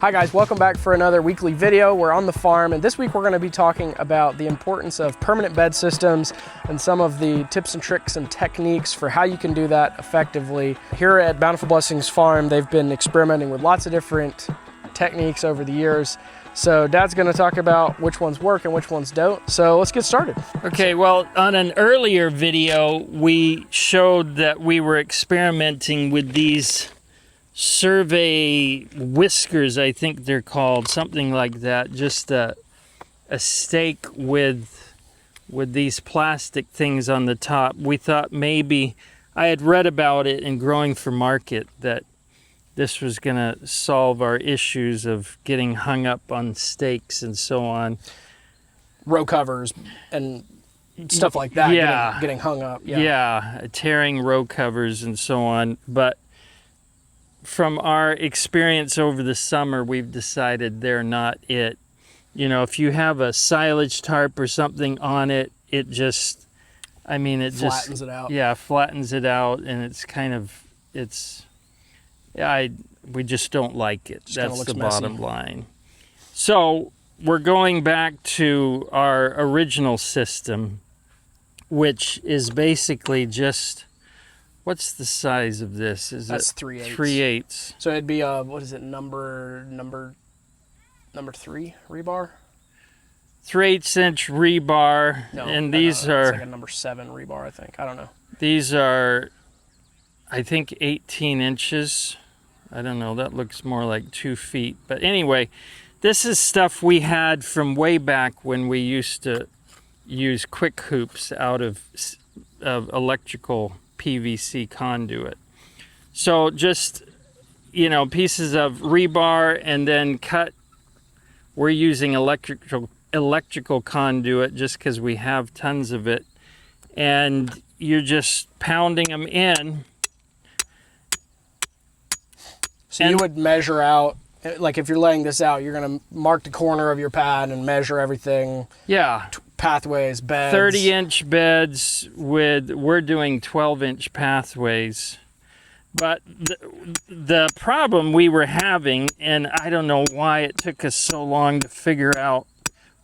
Hi guys, welcome back for another weekly video. We're on the farm, and this week we're going to be talking about the importance of permanent bed systems and some of the tips and tricks and techniques for how you can do that effectively. Here at Bountiful Blessings Farm, they've been experimenting with lots of different techniques over the years. So Dad's going to talk about which ones work and which ones don't. So let's get started. Okay, well, on an earlier video, we showed that we were experimenting with these survey whiskers, I think they're called, something like that. Just a stake with these plastic things on the top. We thought maybe, I had read about it in Growing for Market, that this was going to solve our issues of getting hung up on stakes and so on. Row covers and stuff like that, yeah, getting hung up. Yeah, tearing row covers and so on. But from our experience over the summer, we've decided they're not it. You know, if you have a silage tarp or something on it, it just, I mean, it flattens just, it out. Yeah, flattens it out, and it's kind of, we just don't like it. That's the bottom line. So we're going back to our original system, which is basically just, what's the size of this? That's 3/8. 3/8. So it'd be what is it, number 3 rebar? 3/8 inch rebar, No, and these are, it's like a number 7 rebar, I think. I don't know. These are, I think, 18 inches. I don't know. That looks more like 2 feet. But anyway, this is stuff we had from way back when we used to use quick hoops out of electrical PVC conduit. So just, you know, pieces of rebar, and then cut. We're using electrical conduit just because we have tons of it, and you're just pounding them in. So you would measure out, like if you're laying this out, you're going to mark the corner of your pad and measure everything. Yeah. Pathways, beds. 30-inch beds we're doing 12-inch pathways. But the problem we were having, and I don't know why it took us so long to figure out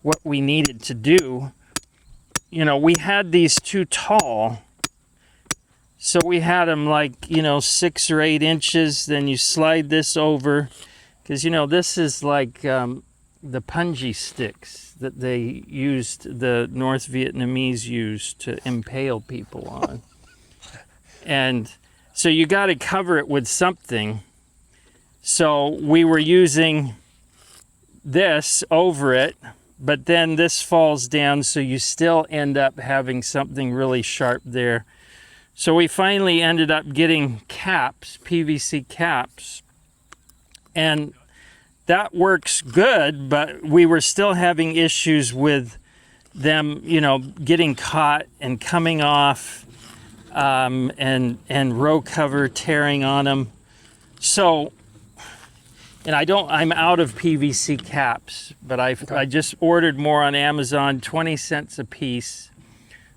what we needed to do, you know, we had these too tall. So we had them like, you know, 6 or 8 inches. Then you slide this over, because, you know, this is like the punji sticks that they used, the North Vietnamese used to impale people on. And so you got to cover it with something. So we were using this over it, but then this falls down, so you still end up having something really sharp there. So we finally ended up getting caps, PVC caps, and that works good, but we were still having issues with them, you know, getting caught and coming off, and row cover tearing on them. So, and I'm out of PVC caps, but I just ordered more on Amazon, 20 cents a piece.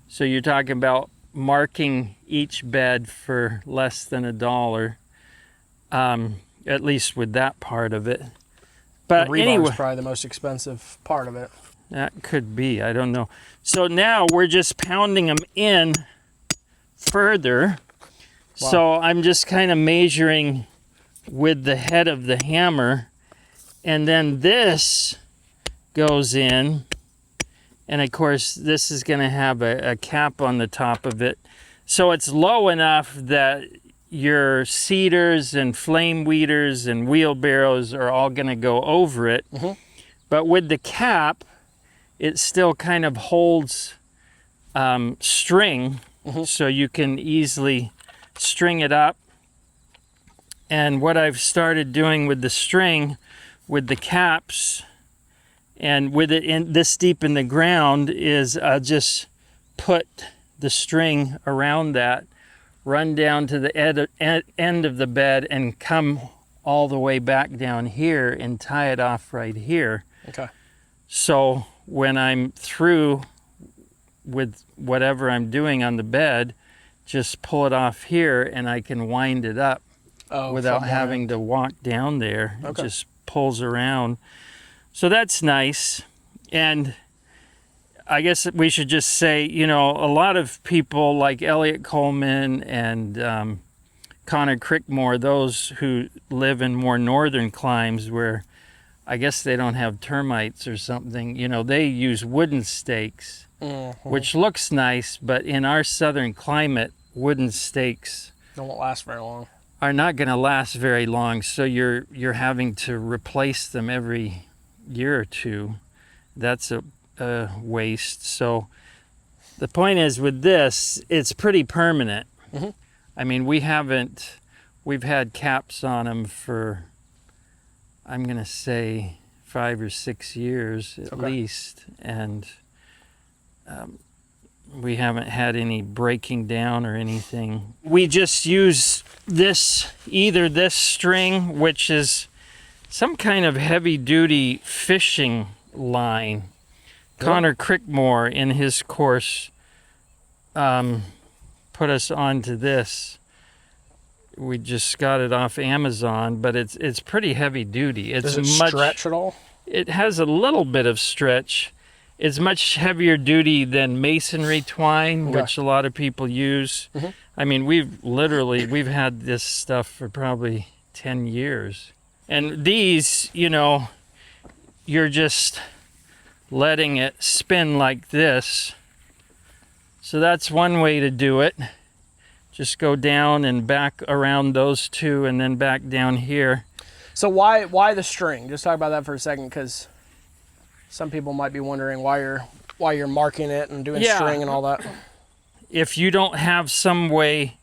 So you're talking about marking each bed for less than $1, at least with that part of it. But the rebar anyway, is probably the most expensive part of it. That could be, I don't know. So now we're just pounding them in further. Wow. So I'm just kind of measuring with the head of the hammer, and then this goes in, and of course this is going to have a cap on the top of it. So it's low enough that your seeders and flame weeders and wheelbarrows are all going to go over it. Mm-hmm. But with the cap, it still kind of holds string, mm-hmm. so you can easily string it up. And what I've started doing with the string, with the caps, and with it in this deep in the ground, is just put the string around that, run down to the end of the bed, and come all the way back down here and tie it off right here. Okay. So when I'm through with whatever I'm doing on the bed, just pull it off here and I can wind it up without having to walk down there. Okay. Just pulls around. So that's nice. And I guess we should just say, you know, a lot of people like Elliot Coleman and Connor Crickmore, those who live in more northern climes where I guess they don't have termites or something, you know, they use wooden stakes, which looks nice, but in our southern climate, wooden stakes Don't last very long. are not going to last very long, so you're having to replace them every year or two. That's a waste. So the point is with this, it's pretty permanent. I mean, we've had caps on them for, I'm going to say 5 or 6 years at least, and we haven't had any breaking down or anything. We just use either this string, which is some kind of heavy-duty fishing line. Connor Crickmore in his course put us onto this. We just got it off Amazon, but it's pretty heavy duty. Does it stretch at all? It has a little bit of stretch. It's much heavier duty than masonry twine, which a lot of people use. I mean, we've had this stuff for probably 10 years. And these, you know, you're just letting it spin like this. So that's one way to do it. Just go down and back around those two and then back down here. So why the string? Just talk about that for a second, because some people might be wondering why you're marking it and doing string and all that. If you don't have some way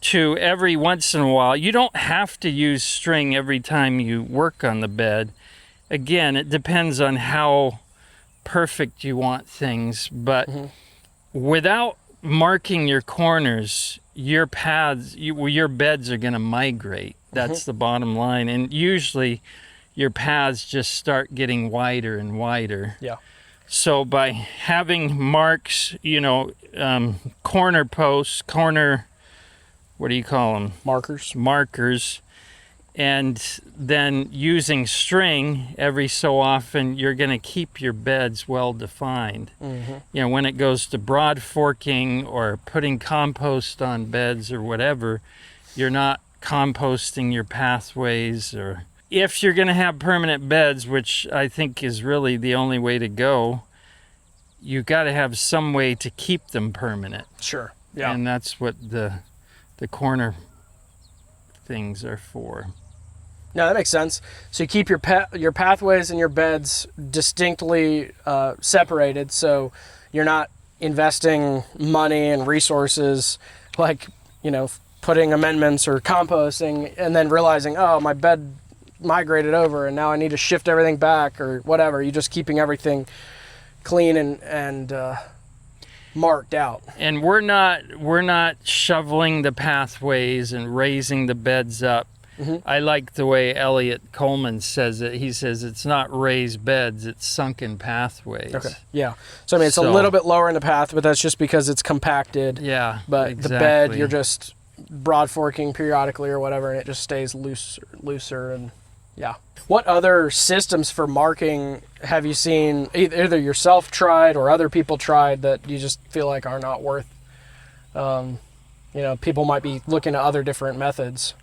to, every once in a while, you don't have to use string every time you work on the bed. Again, it depends on how perfect you want things, but without marking your corners, your paths, your beds are going to migrate. That's the bottom line. And usually your paths just start getting wider and wider. Yeah. So by having marks, you know, corner posts, what do you call them? Markers. And then using string every so often, you're going to keep your beds well defined. You know, when it goes to broad forking or putting compost on beds or whatever, you're not composting your pathways. Or if you're going to have permanent beds, which I think is really the only way to go, you've got to have some way to keep them permanent. Sure. Yeah. And that's what the corner things are for. No, that makes sense. So you keep your pathways and your beds distinctly separated, so you're not investing money and resources, like, you know, putting amendments or composting and then realizing, oh, my bed migrated over and now I need to shift everything back or whatever. You're just keeping everything clean and marked out. And we're not shoveling the pathways and raising the beds up. I like the way Elliot Coleman says it. He says it's not raised beds, it's sunken pathways. Okay. Yeah. So I mean, it's a little bit lower in the path, but that's just because it's compacted. Yeah. But exactly. The bed, you're just broad forking periodically or whatever, and it just stays looser and yeah. What other systems for marking have you seen either yourself tried or other people tried that you just feel like are not worth, you know, people might be looking at other different methods?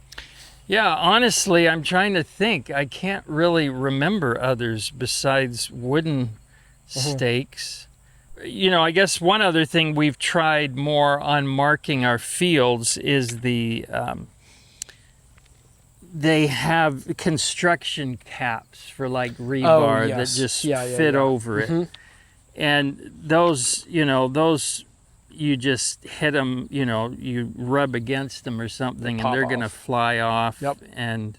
Yeah, honestly, I'm trying to think. I can't really remember others besides wooden stakes. You know, I guess one other thing we've tried more on marking our fields is they have construction caps for like rebar that just fit over it. And those, you know, you just hit them, you know, you rub against them or something and they're going to fly off and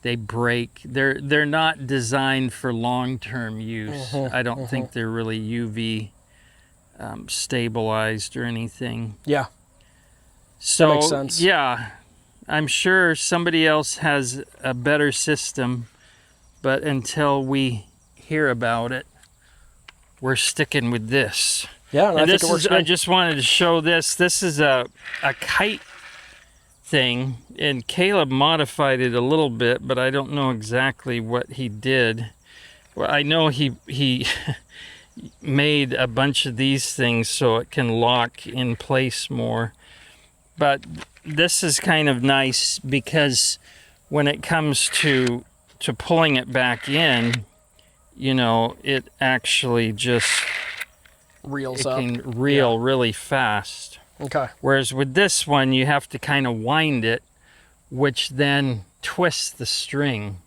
they break. They're not designed for long-term use. I don't think they're really UV stabilized or anything. Yeah. So, that makes sense. Yeah, I'm sure somebody else has a better system, but until we hear about it, we're sticking with this. Yeah, and I think it works. I just wanted to show this. This is a kite thing, and Caleb modified it a little bit, but I don't know exactly what he did. Well, I know he made a bunch of these things so it can lock in place more. But this is kind of nice because when it comes to pulling it back in, you know, it actually just can reel really fast. Okay. Whereas with this one, you have to kind of wind it, which then twists the string.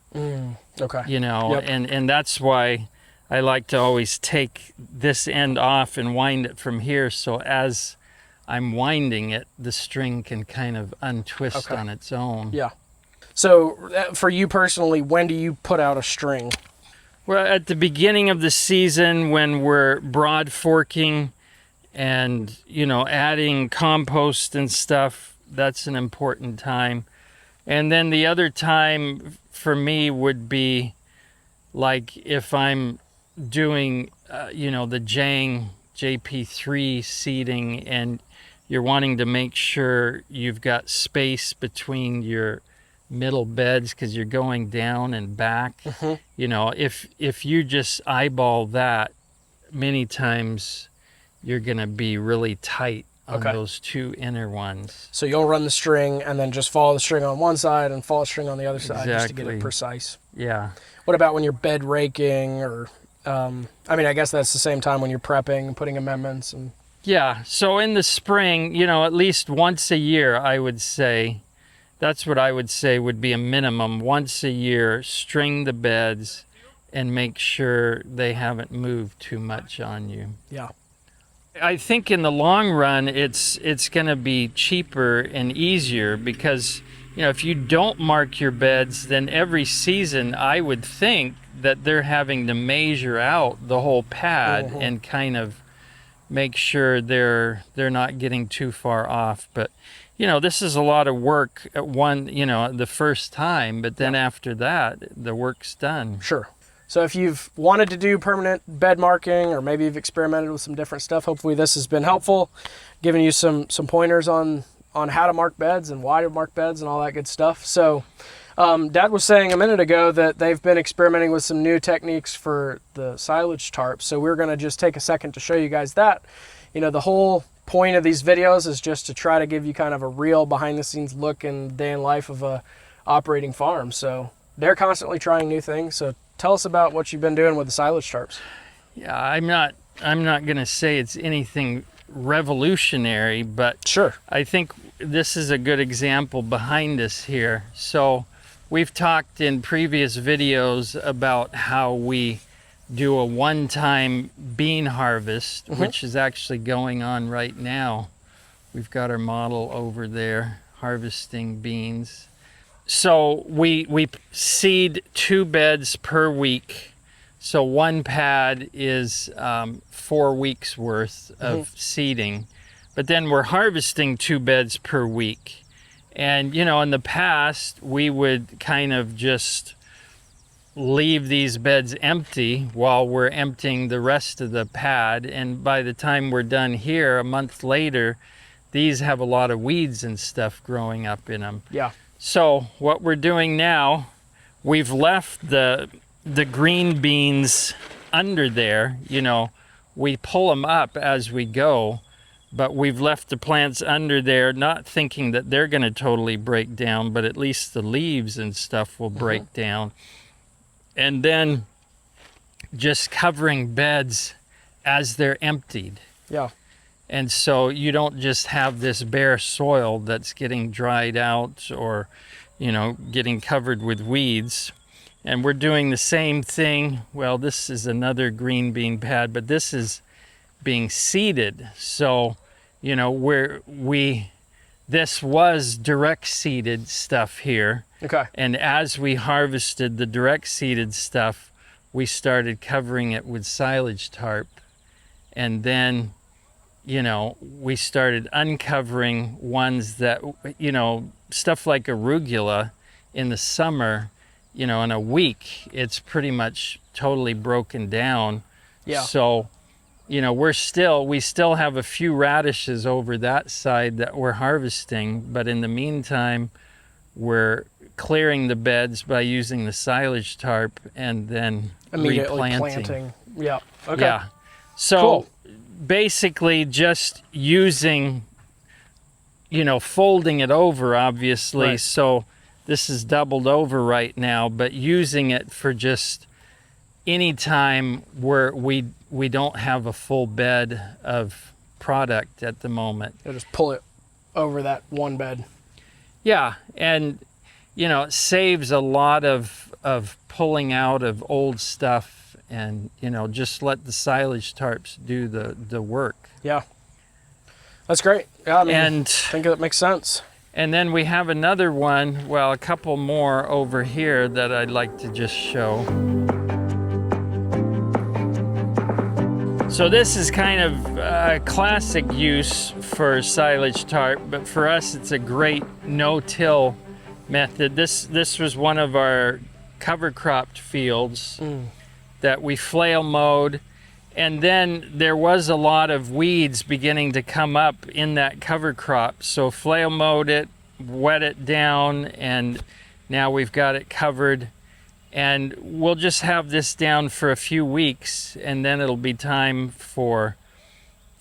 Okay. You know, and that's why I like to always take this end off and wind it from here, so as I'm winding it, the string can kind of untwist on its own. Yeah. So for you personally, when do you put out a string? Well, at the beginning of the season, when we're broad forking and, you know, adding compost and stuff, that's an important time. And then the other time for me would be like if I'm doing, you know, the JP3 seeding, and you're wanting to make sure you've got space between your middle beds because you're going down and back. You know, if you just eyeball that, many times you're going to be really tight on those two inner ones. So you'll run the string and then just follow the string on one side and follow the string on the other side just to get it precise. Yeah. What about when you're bed raking or, I mean, I guess that's the same time when you're prepping and putting amendments and... Yeah, so in the spring, you know, at least once a year, I would say, that's what I would say would be a minimum. Once a year, string the beds and make sure they haven't moved too much on you. Yeah. I think in the long run, it's going to be cheaper and easier because, you know, if you don't mark your beds, then every season I would think that they're having to measure out the whole pad and kind of make sure they're not getting too far off. But, you know, this is a lot of work at the first time, but then after that, the work's done. Sure. So if you've wanted to do permanent bed marking, or maybe you've experimented with some different stuff, hopefully this has been helpful, giving you some pointers on how to mark beds and why to mark beds and all that good stuff. So Dad was saying a minute ago that they've been experimenting with some new techniques for the silage tarp. So we're going to just take a second to show you guys that. You know, the whole point of these videos is just to try to give you kind of a real behind the scenes look in day in life of a operating farm. So they're constantly trying new things. So tell us about what you've been doing with the silage tarps. Yeah, I'm not going to say it's anything revolutionary, but sure, I think this is a good example behind us here. So we've talked in previous videos about how we do a one-time bean harvest, which is actually going on right now. We've got our model over there harvesting beans. So we seed 2 beds per week. So one pad is 4 weeks worth of seeding, but then we're harvesting 2 beds per week. And, you know, in the past, we would kind of just leave these beds empty while we're emptying the rest of the pad. And by the time we're done here, a month later, these have a lot of weeds and stuff growing up in them. Yeah. So what we're doing now, we've left the green beans under there. You know, we pull them up as we go, but we've left the plants under there, not thinking that they're going to totally break down, but at least the leaves and stuff will break down. And then just covering beds as they're emptied. Yeah. And so you don't just have this bare soil that's getting dried out or, you know, getting covered with weeds. And we're doing the same thing. Well, this is another green bean pad, but this is being seeded. So, you know, this was direct seeded stuff here. Okay. And as we harvested the direct seeded stuff, we started covering it with silage tarp. And then, you know, we started uncovering ones that, you know, stuff like arugula in the summer, you know, in a week, it's pretty much totally broken down. Yeah. So you know, we still have a few radishes over that side that we're harvesting, but in the meantime, we're clearing the beds by using the silage tarp and then Immediately replanting. planting. Yeah. Okay. Yeah. So Cool. basically just using, you know, folding it over, obviously. Right. So this is doubled over right now, but using it for just any time where we don't have a full bed of product at the moment. You'll just pull it over that one bed. Yeah, and you know, it saves a lot of pulling out of old stuff, and you know, just let the silage tarps do the work. Yeah. That's great. Yeah, I mean, And I think that makes sense. and then we have another one, well, a couple more over here that I'd like to just show. So this is kind of a classic use for silage tarp, but for us it's a great no-till method. This was one of our cover cropped fields that we flail mowed, and then there was a lot of weeds beginning to come up in that cover crop. So flail mowed it, wet it down, and now we've got it covered. And we'll just have this down for a few weeks, and then it'll be time for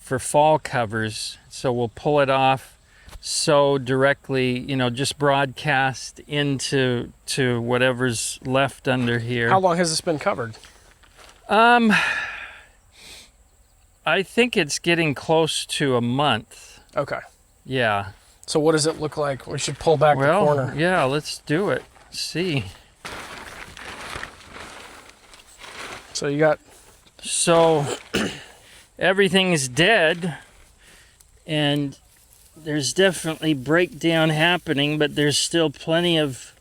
fall covers. So we'll pull it off, sow directly, you know, just broadcast into whatever's left under here. How long has this been covered? I think it's getting close to a month. Okay. Yeah. So what does it look like? We should pull back the corner. Yeah, let's do it. See. So you got... So everything's dead, and there's definitely breakdown happening, but there's still plenty of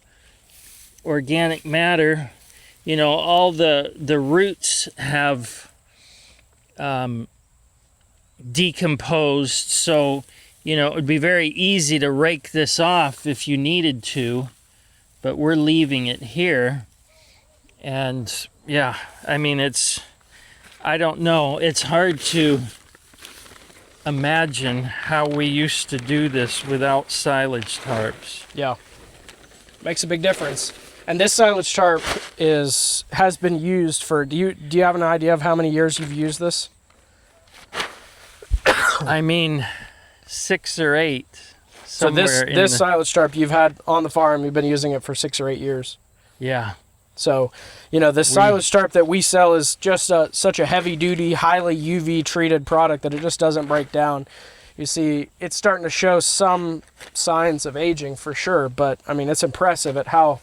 organic matter. You know, all the roots have decomposed, so you know, it would be very easy to rake this off if you needed to, but we're leaving it here. And yeah, I mean, I don't know, it's hard to imagine how we used to do this without silage tarps. Yeah. Makes a big difference. And this silage tarp has been used for, do you have an idea of how many years you've used this? I mean, 6 or 8. So this silage tarp you've had on the farm, you've been using it for 6 or 8 years. Yeah. So, you know, this silage tarp that we sell is just such a heavy-duty, highly UV-treated product that it just doesn't break down. You see, it's starting to show some signs of aging for sure, but, I mean, it's impressive at how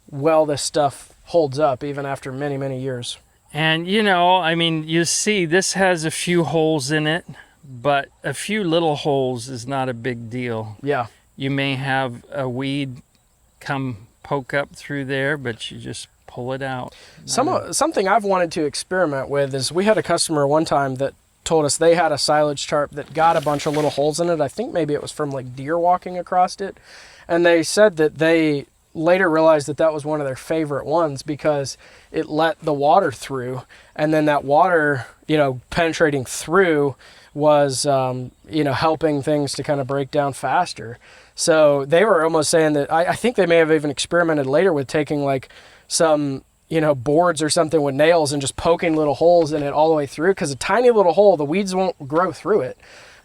well this stuff holds up even after many, many years. And, you know, I mean, you see, this has a few holes in it, but a few little holes is not a big deal. Yeah. You may have a weed come poke up through there, but you just pull it out. Something I've wanted to experiment with is we had a customer one time that told us they had a silage tarp that got a bunch of little holes in it. I think maybe it was from like deer walking across it. And they said that they later realized that that was one of their favorite ones because it let the water through. And then that water, you know, penetrating through was, you know, helping things to kind of break down faster. So they were almost saying that, I think they may have even experimented later with taking like some, you know, boards or something with nails and just poking little holes in it all the way through, because a tiny little hole, the weeds won't grow through it,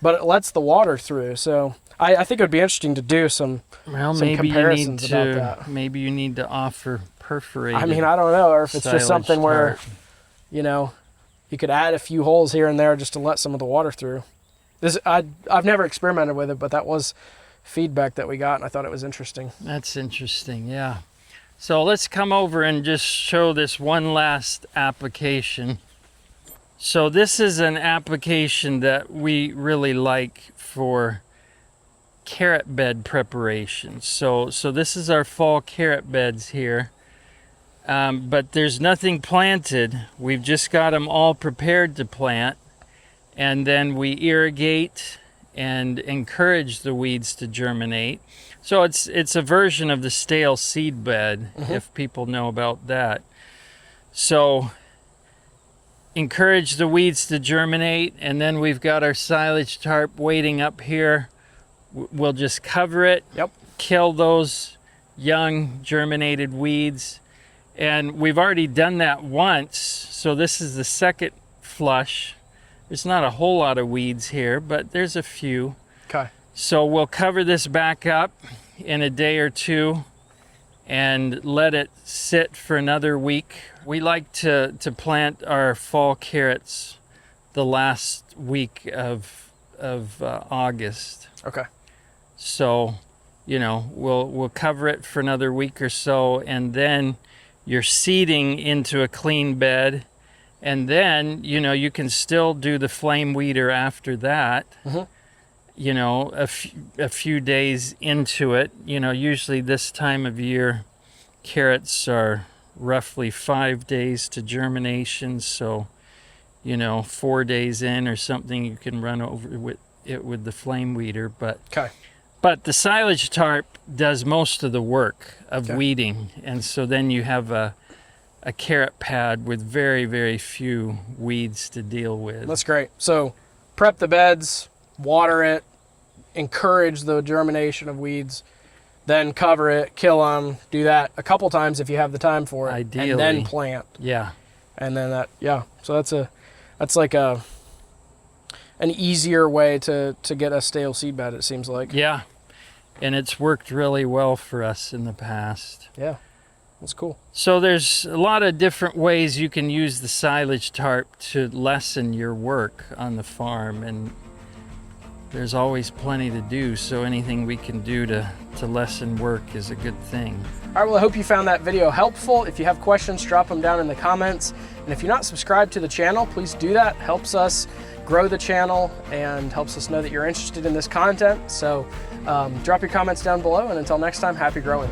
but it lets the water through. So I think it would be interesting to do some comparisons about that. Maybe you need to offer perforated. I mean, I don't know, or if it's just something silage where, tarp. you know, you could add a few holes here and there just to let some of the water through. I've never experimented with it, but that was feedback that we got, and I thought it was interesting. That's interesting, yeah. So let's come over and just show this one last application. So this is an application that we really like for carrot bed preparation. So this is our fall carrot beds here. But there's nothing planted. We've just got them all prepared to plant. And then we irrigate and encourage the weeds to germinate. So it's a version of the stale seed bed, if people know about that. So encourage the weeds to germinate, and then we've got our silage tarp waiting up here. We'll just cover it, Yep. kill those young germinated weeds. And we've already done that once, so this is the second flush. There's not a whole lot of weeds here, but there's a few. Okay. So we'll cover this back up in a day or two and let it sit for another week. We like to plant our fall carrots the last week of August. Okay. So, you know, we'll cover it for another week or so, and then you're seeding into a clean bed, and then, you know, you can still do the flame weeder after that. Mm-hmm. You know, a few days into it. You know, usually this time of year, carrots are roughly 5 days to germination. So, you know, 4 days in or something, you can run over with it with the flame weeder. But Okay. But the silage tarp does most of the work of weeding, and so then you have a carrot pad with very, very few weeds to deal with. That's great. So prep the beds, water it, encourage the germination of weeds, then cover it, kill them, do that a couple times if you have the time for it. Ideally. And then plant. Yeah. And then that, yeah. So that's like an easier way to get a stale seed bed, it seems like. Yeah. And it's worked really well for us in the past. Yeah. That's cool. So there's a lot of different ways you can use the silage tarp to lessen your work on the farm, and there's always plenty to do, so anything we can do to lessen work is a good thing. All right, well, I hope you found that video helpful. If you have questions, drop them down in the comments. And if you're not subscribed to the channel, please do that. It helps us grow the channel and helps us know that you're interested in this content. So drop your comments down below, and until next time, happy growing.